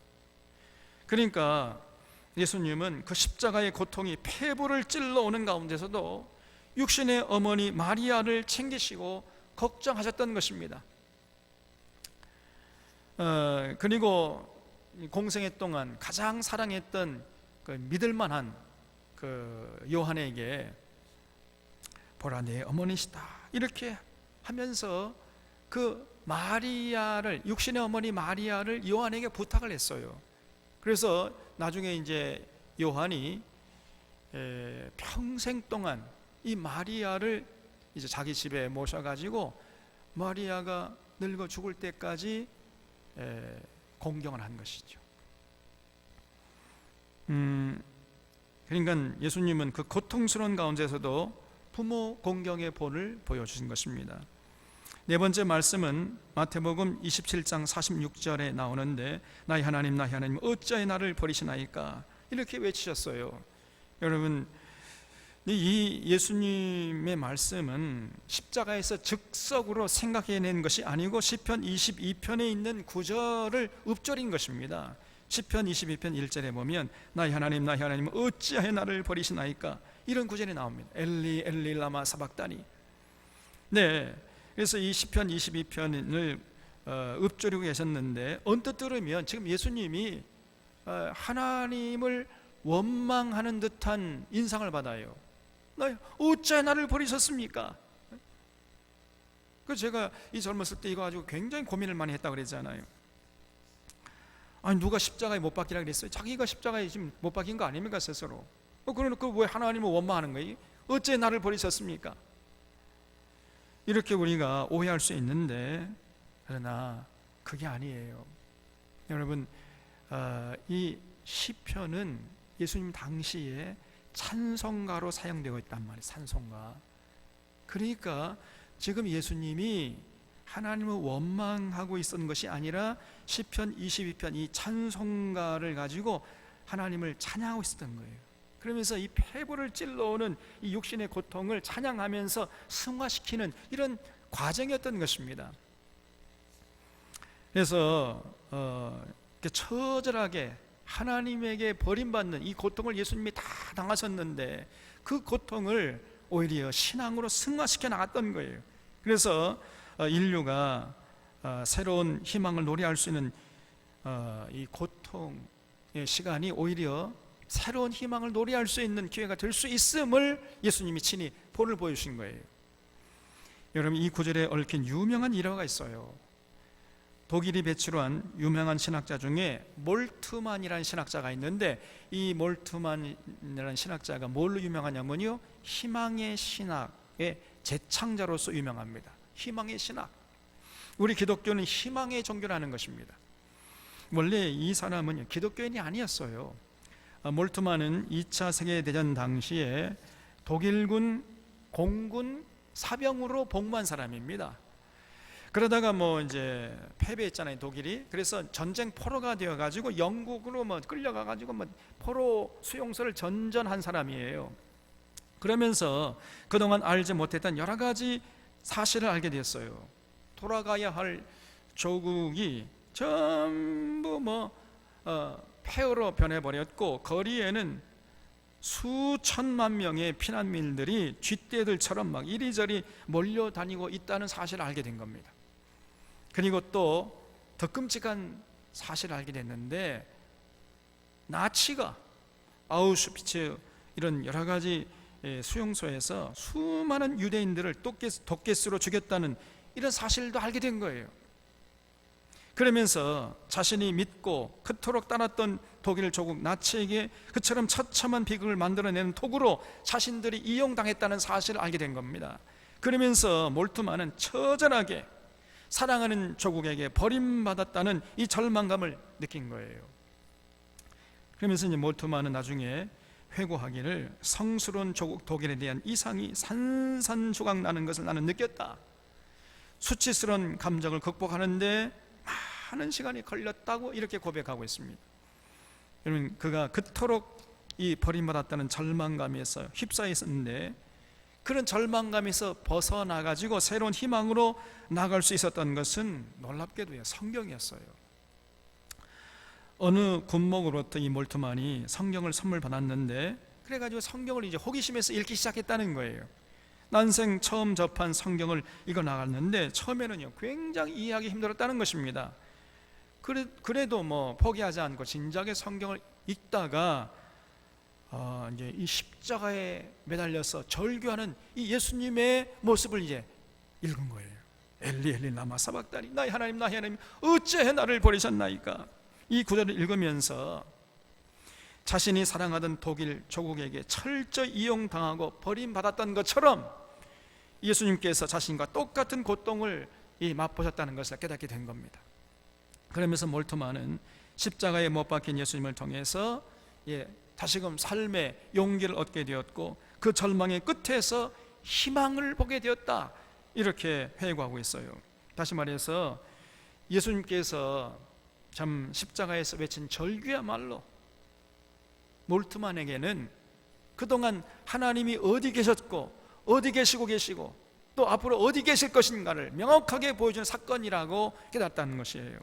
그러니까 예수님은 그 십자가의 고통이 폐부를 찔러오는 가운데서도 육신의 어머니 마리아를 챙기시고 걱정하셨던 것입니다. 그리고 공생애 동안 가장 사랑했던 그 믿을만한 그 요한에게 보라, 내 어머니시다, 이렇게 하면서 그 마리아를, 육신의 어머니 마리아를 요한에게 부탁을 했어요. 그래서 나중에 이제 요한이 평생 동안 이 마리아를 이제 자기 집에 모셔가지고 마리아가 늙어 죽을 때까지 공경을 한 것이죠. 그러니까 예수님은 그 고통스러운 가운데서도 부모 공경의 본을 보여주신 것입니다. 네 번째 말씀은 마태복음 27장 46절에 나오는데, 나의 하나님, 나의 하나님, 어찌하여 나를 버리시나이까, 이렇게 외치셨어요. 여러분, 이 예수님의 말씀은 십자가에서 즉석으로 생각해낸 것이 아니고 시편 22편에 있는 구절을 읊조린 것입니다. 시편 22편 1절에 보면 나의 하나님, 나의 하나님, 어찌하여 나를 버리시나이까, 이런 구절이 나옵니다. 엘리 엘리 라마 사박다니. 네, 그래서 이 시편 22편을 읊조리고 계셨는데, 언뜻 들으면 지금 예수님이 하나님을 원망하는 듯한 인상을 받아요. 어찌하여 나를 버리셨습니까? 그 제가 이 젊었을 때 이거 가지고 굉장히 고민을 많이 했다고 그랬잖아요. 아니, 누가 십자가에 못 박히라 그랬어요? 자기가 십자가에 지금 못 박힌 거 아닙니까, 스스로? 그러니까 왜 하나님을 원망하는 거예요? 어째 나를 버리셨습니까? 이렇게 우리가 오해할 수 있는데, 그러나 그게 아니에요. 여러분, 이 시편은 예수님 당시에 찬송가로 사용되고 있단 말이에요. 찬송가. 그러니까 지금 예수님이 하나님을 원망하고 있었던 것이 아니라 시편 22편 이 찬송가를 가지고 하나님을 찬양하고 있었던 거예요. 그러면서 이 폐부를 찔러오는 이 육신의 고통을 찬양하면서 승화시키는 이런 과정이었던 것입니다. 그래서 처절하게 하나님에게 버림받는 이 고통을 예수님이 다 당하셨는데, 그 고통을 오히려 신앙으로 승화시켜 나갔던 거예요. 그래서 인류가 새로운 희망을 노래할 수 있는 이 고통의 시간이 오히려 새로운 희망을 노래할 수 있는 기회가 될 수 있음을 예수님이 친히 본을 보여주신 거예요. 여러분, 이 구절에 얽힌 유명한 일화가 있어요. 독일이 배출한 유명한 신학자 중에 몰트만이라는 신학자가 있는데, 이 몰트만이라는 신학자가 뭘로 유명하냐면요, 희망의 신학의 제창자로서 유명합니다. 희망의 신학. 우리 기독교는 희망의 종교라는 것입니다. 원래 이 사람은 기독교인이 아니었어요. 몰트만은 2차 세계대전 당시에 독일군 공군 사병으로 복무한 사람입니다. 그러다가 이제 패배했잖아요, 독일이. 그래서 전쟁 포로가 되어가지고 영국으로 끌려가가지고 포로 수용소를 전전한 사람이에요. 그러면서 그동안 알지 못했던 여러 가지 사실을 알게 됐어요. 돌아가야 할 조국이 전부 폐허로 변해버렸고, 거리에는 수천만 명의 피난민들이 쥐떼들처럼 이리저리 몰려다니고 있다는 사실을 알게 된 겁니다. 그리고 또 더 끔찍한 사실을 알게 됐는데, 나치가 아우슈비츠 이런 여러 가지 수용소에서 수많은 유대인들을 독개수로 죽였다는 이런 사실도 알게 된 거예요. 그러면서 자신이 믿고 그토록 따랐던 독일 조국 나치에게 그처럼 처참한 비극을 만들어내는 도구로 자신들이 이용당했다는 사실을 알게 된 겁니다. 그러면서 몰트만은 처절하게 사랑하는 조국에게 버림받았다는 이 절망감을 느낀 거예요. 그러면서 이제 몰트만은 나중에 회고하기를, 성스러운 조국 독일에 대한 이상이 산산조각 나는 것을 나는 느꼈다. 수치스러운 감정을 극복하는데 많은 시간이 걸렸다고 이렇게 고백하고 있습니다. 여러분, 그가 그토록 이 버림받았다는 절망감에서 휩싸여 있었는데, 그런 절망감에서 벗어나가지고 새로운 희망으로 나갈 수 있었던 것은 놀랍게도요, 성경이었어요. 어느 군목으로부터 이 몰트만이 성경을 선물 받았는데, 그래가지고 성경을 이제 호기심에서 읽기 시작했다는 거예요. 난생 처음 접한 성경을 읽어 나갔는데 처음에는요 굉장히 이해하기 힘들었다는 것입니다. 그래도 뭐 포기하지 않고 진작에 성경을 읽다가 이제 이 십자가에 매달려서 절규하는 이 예수님의 모습을 이제 읽은 거예요. 엘리 엘리 라마 사박다니, 나의 하나님 나의 하나님 어찌해 나를 버리셨나이까. 이 구절을 읽으면서 자신이 사랑하던 독일 조국에게 철저히 이용당하고 버림받았던 것처럼 예수님께서 자신과 똑같은 고통을 맛보셨다는 것을 깨닫게 된 겁니다. 그러면서 몰트만은 십자가에 못 박힌 예수님을 통해서 다시금 삶의 용기를 얻게 되었고, 그 절망의 끝에서 희망을 보게 되었다, 이렇게 회고하고 있어요. 다시 말해서 예수님께서 참 십자가에서 외친 절규야말로 몰트만에게는 그동안 하나님이 어디 계셨고 어디 계시고 또 앞으로 어디 계실 것인가를 명확하게 보여주는 사건이라고 깨닫다는 것이에요.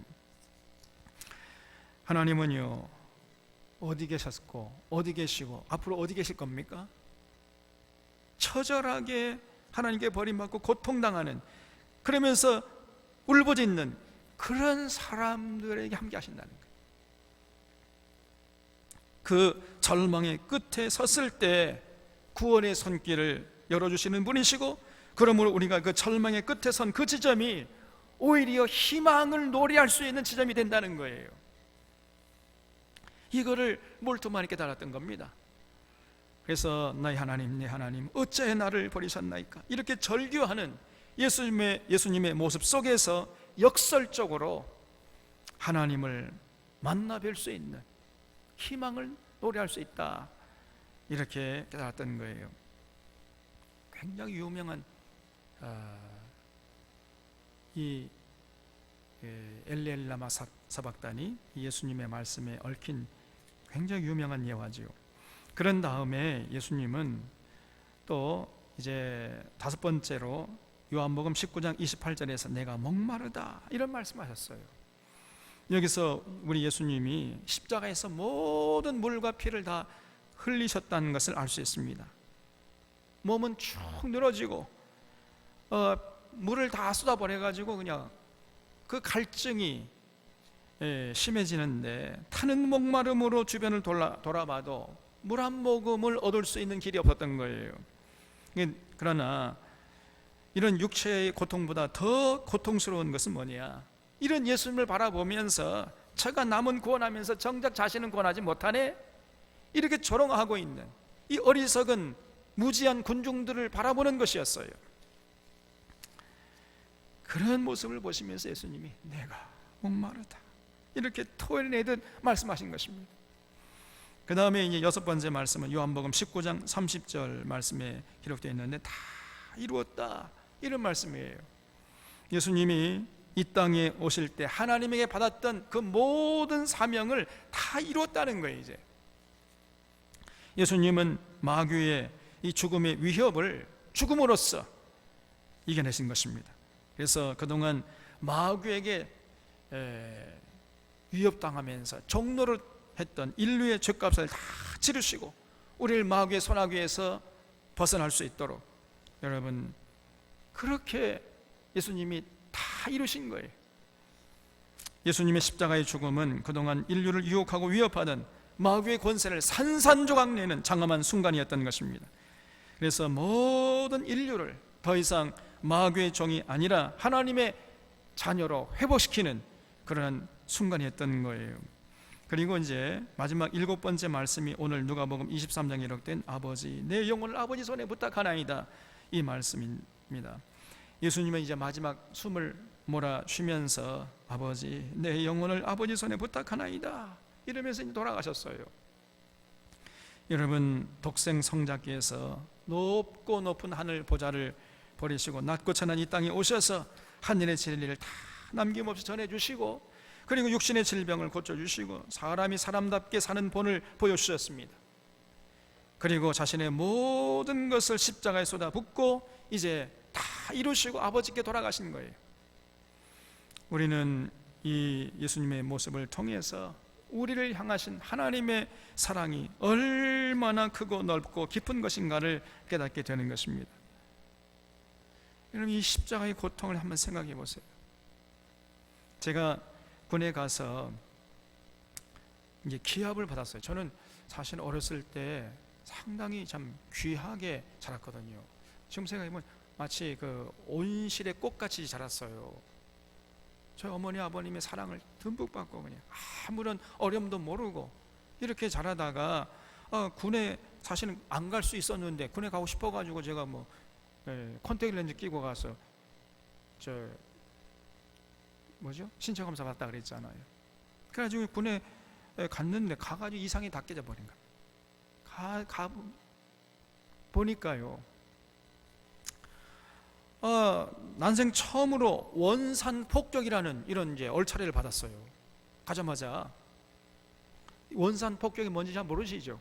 하나님은요 어디 계셨고 어디 계시고 앞으로 어디 계실 겁니까? 처절하게 하나님께 버림받고 고통당하는, 그러면서 울부짖는 그런 사람들에게 함께 하신다는 거예요. 그 절망의 끝에 섰을 때 구원의 손길을 열어주시는 분이시고, 그러므로 우리가 그 절망의 끝에 선 그 지점이 오히려 희망을 노래할 수 있는 지점이 된다는 거예요. 이거를 몰트만이 깨달았던 겁니다. 그래서 나의 하나님 내 하나님 어찌해 나를 버리셨나이까, 이렇게 절규하는 예수님의 모습 속에서 역설적으로 하나님을 만나 뵐 수 있는 희망을 노래할 수 있다, 이렇게 깨달았던 거예요. 굉장히 유명한 이 엘리 라마 사박다니, 예수님의 말씀에 얽힌 굉장히 유명한 예화지요. 그런 다음에 예수님은 또 이제 다섯 번째로 요한복음 19장 28절에서 내가 목마르다, 이런 말씀하셨어요. 여기서 우리 예수님이 십자가에서 모든 물과 피를 다 흘리셨다는 것을 알 수 있습니다. 몸은 쭉 늘어지고 물을 다 쏟아버려가지고 그냥 그 갈증이 심해지는데, 타는 목마름으로 주변을 돌아봐도 물 한 모금을 얻을 수 있는 길이 없었던 거예요. 그러나 이런 육체의 고통보다 더 고통스러운 것은 뭐냐, 이런 예수님을 바라보면서 저가 남은 구원하면서 정작 자신은 구원하지 못하네, 이렇게 조롱하고 있는 이 어리석은 무지한 군중들을 바라보는 것이었어요. 그런 모습을 보시면서 예수님이 내가 목마르다, 이렇게 토해내듯 말씀하신 것입니다. 그 다음에 이제 여섯 번째 말씀은 요한복음 19장 30절 말씀에 기록되어 있는데 다 이루었다, 이런 말씀이에요. 예수님이 이 땅에 오실 때 하나님에게 받았던 그 모든 사명을 다 이루었다는 거예요. 이제 예수님은 마귀의 이 죽음의 위협을 죽음으로써 이겨내신 것입니다. 그래서 그동안 마귀에게 위협당하면서 종노를 했던 인류의 죄값을 다 치르시고 우리를 마귀의 손아귀에서 벗어날 수 있도록, 여러분 그렇게 예수님이 다 이루신 거예요. 예수님의 십자가의 죽음은 그동안 인류를 유혹하고 위협하던 마귀의 권세를 산산조각내는 장엄한 순간이었던 것입니다. 그래서 모든 인류를 더 이상 마귀의 종이 아니라 하나님의 자녀로 회복시키는 그러한 순간이었던 거예요. 그리고 이제 마지막 일곱 번째 말씀이 오늘 누가복음 23장에 기록된 아버지 내 영혼을 아버지 손에 부탁하나이다, 이 말씀입니다. 예수님은 이제 마지막 숨을 몰아 쉬면서 아버지 내 영혼을 아버지 손에 부탁하나이다, 이러면서 이제 돌아가셨어요. 여러분, 독생 성자께서 높고 높은 하늘 보좌를 버리시고 낮고 천한 이 땅에 오셔서 하늘의 진리를 다 남김없이 전해주시고, 그리고 육신의 질병을 고쳐주시고 사람이 사람답게 사는 본을 보여주셨습니다. 그리고 자신의 모든 것을 십자가에 쏟아붓고 이제 다 이루시고 아버지께 돌아가신 거예요. 우리는 이 예수님의 모습을 통해서 우리를 향하신 하나님의 사랑이 얼마나 크고 넓고 깊은 것인가를 깨닫게 되는 것입니다. 여러분, 이 십자가의 고통을 한번 생각해 보세요. 제가 군에 가서 이제 기합을 받았어요. 저는 사실 어렸을 때 상당히 참 귀하게 자랐거든요. 지금 생각해보면 마치 그 온실의 꽃같이 자랐어요. 저희 어머니 아버님의 사랑을 듬뿍 받고 그냥 아무런 어려움도 모르고 이렇게 자라다가 군에 사실은 안 갈 수 있었는데 군에 가고 싶어가지고 제가 뭐 콘택트 렌즈 끼고 가서 신체 검사 받았다 그랬잖아요. 그래가지고 군에 갔는데 가가지고 이상이 다 깨져버린 거예요. 가 보니까요, 난생 처음으로 원산 폭격이라는 이런 이제 얼차례를 받았어요. 가자마자. 원산 폭격이 뭔지 잘 모르시죠?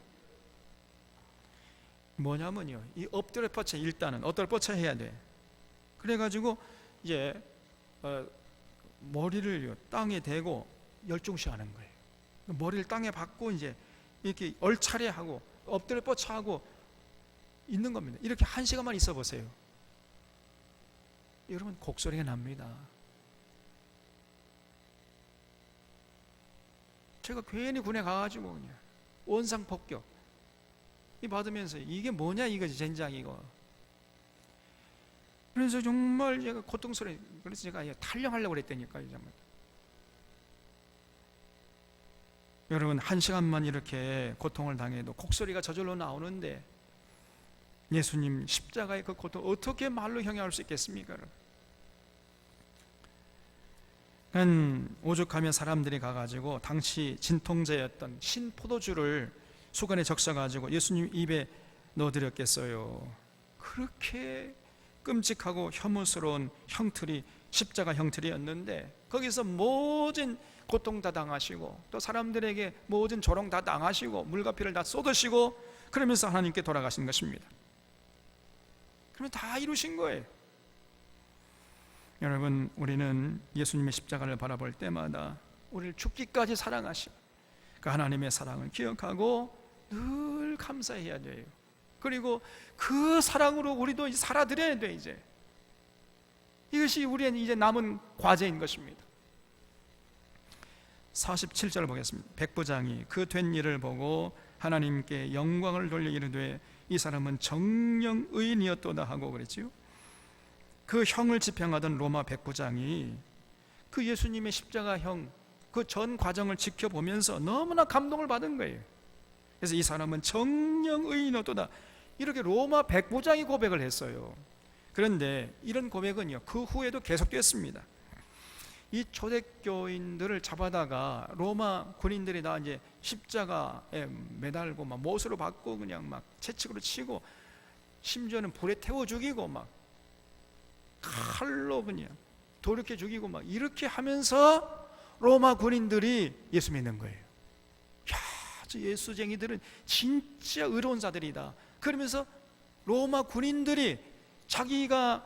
뭐냐면요, 이 엎드려 뻗쳐, 일단은 엎드려 뻗쳐 해야 돼. 그래가지고 이제 머리를 땅에 대고 열중시하는 거예요. 머리를 땅에 박고 이제 이렇게 얼차례하고 엎드려 뻗쳐 하고 있는 겁니다. 이렇게 1시간만 있어 보세요. 여러분, 곡소리가 납니다. 제가 괜히 군에 가가지고 그냥 원상 폭격 이 받으면서 이게 뭐냐 이거지, 젠장이고. 그래서 정말 제가 고통스러워. 그래서 제가 탈영하려고 그랬다니까요. 여러분, 1시간만 이렇게 고통을 당해도 곡소리가 저절로 나오는데 예수님 십자가의 그 고통 어떻게 말로 형용할 수 있겠습니까? 오죽하면 사람들이 가가지고 당시 진통제였던 신포도주를 수건에 적셔가지고 예수님 입에 넣어드렸겠어요. 그렇게 끔찍하고 혐오스러운 형틀이 십자가 형틀이었는데 거기서 모든 고통 다 당하시고 또 사람들에게 모든 조롱 다 당하시고 물과 피를 다 쏟으시고 그러면서 하나님께 돌아가신 것입니다. 그러면 다 이루신 거예요. 여러분, 우리는 예수님의 십자가를 바라볼 때마다 우리를 죽기까지 사랑하신 그 하나님의 사랑을 기억하고 늘 감사해야 돼요. 그리고 그 사랑으로 우리도 이제 살아드려야 돼. 이제 이것이 우리의 이제 남은 과제인 것입니다. 47절 보겠습니다. 백부장이 그 된 일을 보고 하나님께 영광을 돌려 이르되 이 사람은 정령 의인이었도다 하고 그랬지요. 그 형을 집행하던 로마 백부장이 그 예수님의 십자가형 그 전 과정을 지켜보면서 너무나 감동을 받은 거예요. 그래서 이 사람은 정령 의인이었도다, 이렇게 로마 백부장이 고백을 했어요. 그런데 이런 고백은요, 그 후에도 계속됐습니다. 이 초대교인들을 잡아다가 로마 군인들이 다 이제 십자가에 매달고 막 못으로 박고 그냥 막 채찍으로 치고 심지어는 불에 태워 죽이고 막 칼로 그냥 돌이켜 죽이고 막 이렇게 하면서 로마 군인들이 예수 믿는 거예요. 야, 저 예수쟁이들은 진짜 의로운 자들이다. 그러면서 로마 군인들이 자기가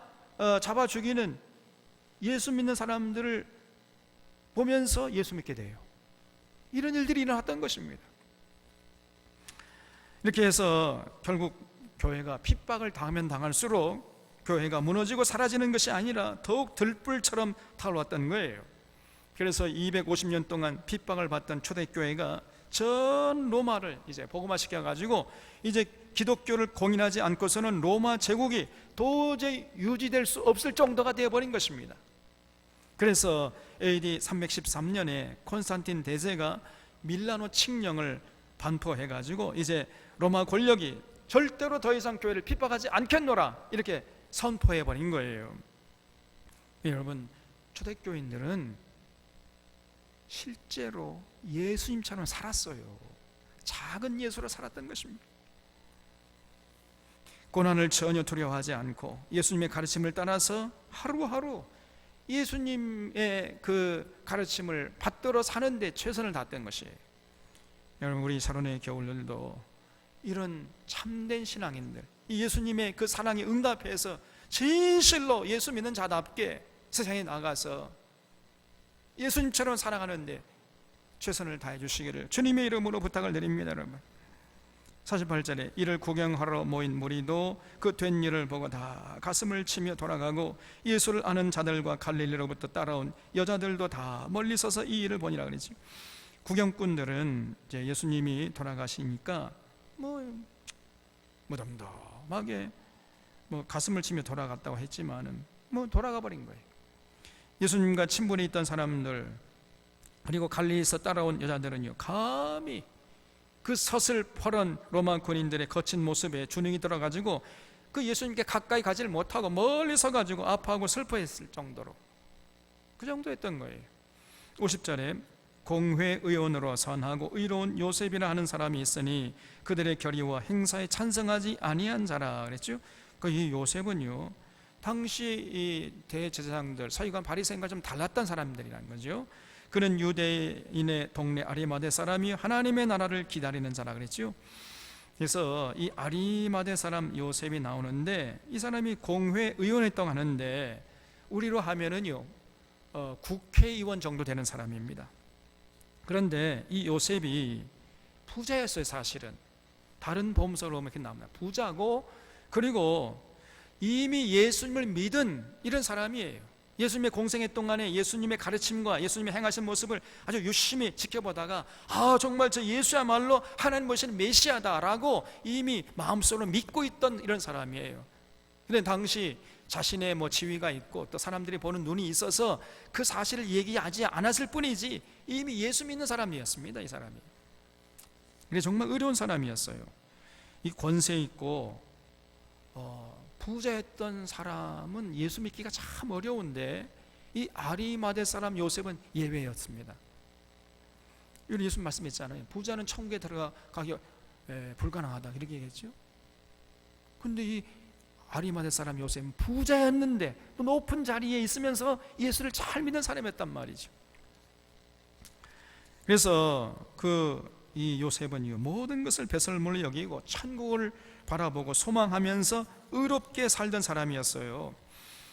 잡아 죽이는 예수 믿는 사람들을 보면서 예수 믿게 돼요. 이런 일들이 일어났던 것입니다. 이렇게 해서 결국 교회가 핍박을 당하면 당할수록 교회가 무너지고 사라지는 것이 아니라 더욱 들불처럼 타올랐던 거예요. 그래서 250년 동안 핍박을 받던 초대교회가 전 로마를 이제 복음화시켜 가지고 이제 기독교를 공인하지 않고서는 로마 제국이 도저히 유지될 수 없을 정도가 되어버린 것입니다. 그래서 AD 313년에 콘스탄틴 대제가 밀라노 칙령을 반포해 가지고 이제 로마 권력이 절대로 더 이상 교회를 핍박하지 않겠노라 이렇게 선포해 버린 거예요. 여러분, 초대교인들은 실제로 예수님처럼 살았어요. 작은 예수로 살았던 것입니다. 고난을 전혀 두려워하지 않고 예수님의 가르침을 따라서 하루하루 예수님의 그 가르침을 받들어 사는데 최선을 다했던 것이에요. 여러분, 우리 사론의 교우들도 이런 참된 신앙인들, 이 예수님의 그 사랑에 응답해서 진실로 예수 믿는 자답게 세상에 나가서 예수님처럼 살아가는데 최선을 다해 주시기를 주님의 이름으로 부탁을 드립니다. 여러분, 48절에 이를 구경하러 모인 무리도 그 된 일을 보고 다 가슴을 치며 돌아가고 예수를 아는 자들과 갈릴리로부터 따라온 여자들도 다 멀리 서서 이 일을 보니라 그러지. 구경꾼들은 이제 예수님이 돌아가시니까 무덤덤하게 가슴을 치며 돌아갔다고 했지만은 돌아가 버린 거예요. 예수님과 친분이 있던 사람들, 그리고 갈릴리에서 따라온 여자들은요, 감히 그 서슬퍼런 로마 군인들의 거친 모습에 주눅이 들어가지고 그 예수님께 가까이 가지를 못하고 멀리 서가지고 아파하고 슬퍼했을 정도로, 그 정도였던 거예요. 50절에 공회의원으로 선하고 의로운 요셉이라 하는 사람이 있으니 그들의 결의와 행사에 찬성하지 아니한 자라 그랬죠. 이 요셉은요, 당시 이 대제사장들, 서기관, 바리새인과 좀 달랐던 사람들이라는 거죠. 그는 유대인의 동네 아리마대 사람이 하나님의 나라를 기다리는 자라 그랬죠. 그래서 이 아리마대 사람 요셉이 나오는데, 이 사람이 공회의원했다고 하는데 우리로 하면은요 국회의원 정도 되는 사람입니다. 그런데 이 요셉이 부자였어요. 사실은 다른 보험서로 이렇게 나옵니다. 부자고, 그리고 이미 예수님을 믿은 이런 사람이에요. 예수님의 공생애 동안에 예수님의 가르침과 예수님의 행하신 모습을 아주 유심히 지켜보다가 정말 저 예수야말로 하나님 모시는 메시아다라고 이미 마음속으로 믿고 있던 이런 사람이에요. 그런데 당시 자신의 지위가 있고 또 사람들이 보는 눈이 있어서 그 사실을 얘기하지 않았을 뿐이지 이미 예수 믿는 사람이었습니다. 이 사람이. 그래서 정말 의로운 사람이었어요. 이 권세 있고 부자였던 사람은 예수 믿기가 참 어려운데 이 아리마대 사람 요셉은 예외였습니다. 우리 예수님 말씀했잖아요. 부자는 천국에 들어가기 불가능하다 이렇게 얘기했죠. 근데 이 아리마대 사람 요셉은 부자였는데 또 높은 자리에 있으면서 예수를 잘 믿는 사람이었단 말이죠. 그래서 이 요셉은요, 모든 것을 배설물로 여기고 천국을 바라보고 소망하면서 의롭게 살던 사람이었어요.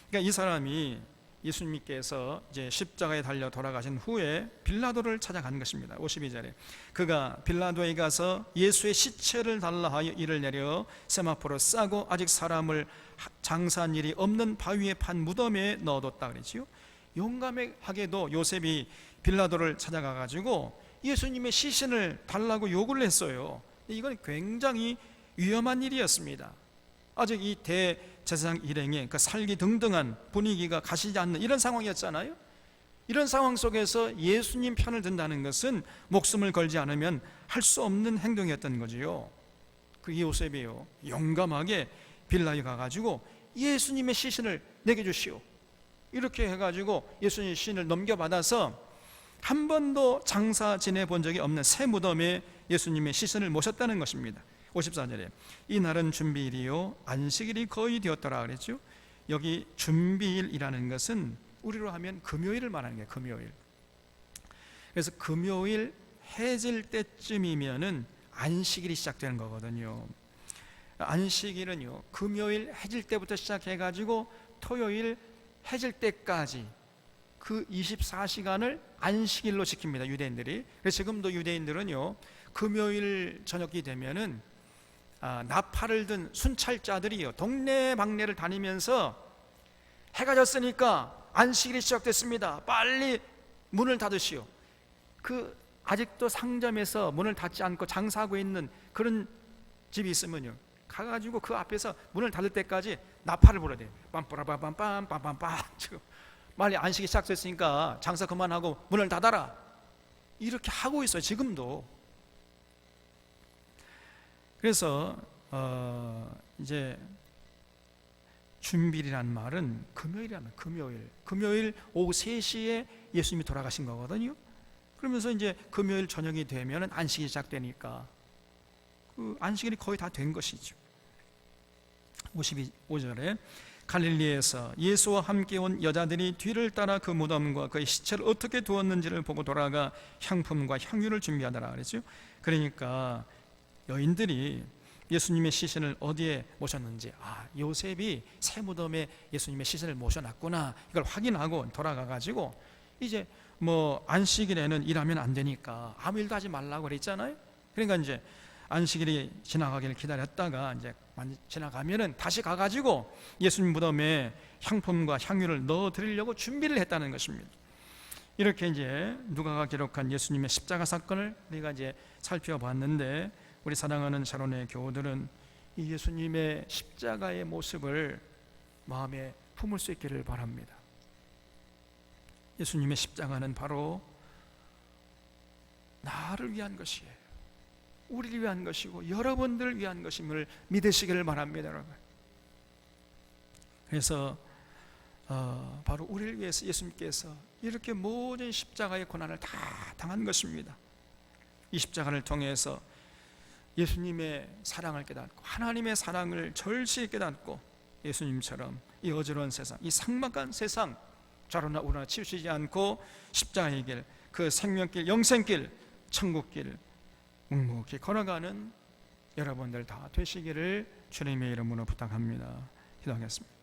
그러니까 이 사람이 예수님께서 이제 십자가에 달려 돌아가신 후에 빌라도를 찾아간 것입니다. 52절에 그가 빌라도에 가서 예수의 시체를 달라 하여 이를 내려 세마포로 싸고 아직 사람을 장사한 일이 없는 바위에 판 무덤에 넣어뒀다 그랬지요. 용감하게도 요셉이 빌라도를 찾아가 가지고 예수님의 시신을 달라고 요구를 했어요. 이건 굉장히 위험한 일이었습니다. 아직 이 대제사장 일행의 그 살기등등한 분위기가 가시지 않는 이런 상황이었잖아요. 이런 상황 속에서 예수님 편을 든다는 것은 목숨을 걸지 않으면 할 수 없는 행동이었던 거지요. 그 요셉이요, 용감하게 빌라에 가가지고 예수님의 시신을 내게 주시오, 이렇게 해가지고 예수님의 시신을 넘겨받아서 한 번도 장사 지내본 적이 없는 새 무덤에 예수님의 시신을 모셨다는 것입니다. 54절에 이날은 준비일이요 안식일이 거의 되었더라 그랬죠. 여기 준비일이라는 것은 우리로 하면 금요일을 말하는 거예요. 금요일. 그래서 금요일 해질 때쯤이면은 안식일이 시작되는 거거든요. 안식일은요 금요일 해질 때부터 시작해가지고 토요일 해질 때까지 그 24시간을 안식일로 지킵니다. 유대인들이. 그래서 지금도 유대인들은요 금요일 저녁이 되면은 나팔을 든 순찰자들이요 동네방네를 다니면서 해가 졌으니까 안식일이 시작됐습니다, 빨리 문을 닫으시오. 아직도 상점에서 문을 닫지 않고 장사하고 있는 그런 집이 있으면요 가가지고 그 앞에서 문을 닫을 때까지 나팔을 불어야 돼요. 빰빠라빰빰빰빰빰빰. 지금 빨리 안식이 시작됐으니까 장사 그만하고 문을 닫아라, 이렇게 하고 있어요 지금도. 그래서 이제 준비일이란 말은 금요일이라는, 금요일 오후 3시에 예수님이 돌아가신 거거든요. 그러면서 이제 금요일 저녁이 되면 안식이 시작되니까 그 안식일이 거의 다 된 것이죠. 52절에 갈릴리에서 예수와 함께 온 여자들이 뒤를 따라 그 무덤과 그의 시체를 어떻게 두었는지를 보고 돌아가 향품과 향유를 준비하더라 그랬죠. 그러니까 여인들이 예수님의 시신을 어디에 모셨는지, 요셉이 새 무덤에 예수님의 시신을 모셔놨구나, 이걸 확인하고 돌아가 가지고 이제 뭐 안식일에는 일하면 안 되니까 아무 일도 하지 말라고 그랬잖아요. 그러니까 이제 안식일이 지나가기를 기다렸다가 이제 지나가면은 다시 가가지고 예수님 무덤에 향품과 향유를 넣어 드리려고 준비를 했다는 것입니다. 이렇게 이제 누가가 기록한 예수님의 십자가 사건을 우리가 이제 살펴봤는데, 우리 사랑하는 샤론의 교우들은 이 예수님의 십자가의 모습을 마음에 품을 수 있기를 바랍니다. 예수님의 십자가는 바로 나를 위한 것이에요. 우리를 위한 것이고 여러분들을 위한 것임을 믿으시기를 바랍니다, 여러분. 그래서 바로 우리를 위해서 예수님께서 이렇게 모든 십자가의 고난을 다 당한 것입니다. 이 십자가를 통해서 예수님의 사랑을 깨닫고 하나님의 사랑을 절실히 깨닫고 예수님처럼 이 어지러운 세상, 이 삭막한 세상 좌로나 우로나 치우치지 않고 십자가의 길, 그 생명길, 영생길, 천국길 묵묵히 걸어가는 여러분들 다 되시기를 주님의 이름으로 부탁합니다. 기도하겠습니다.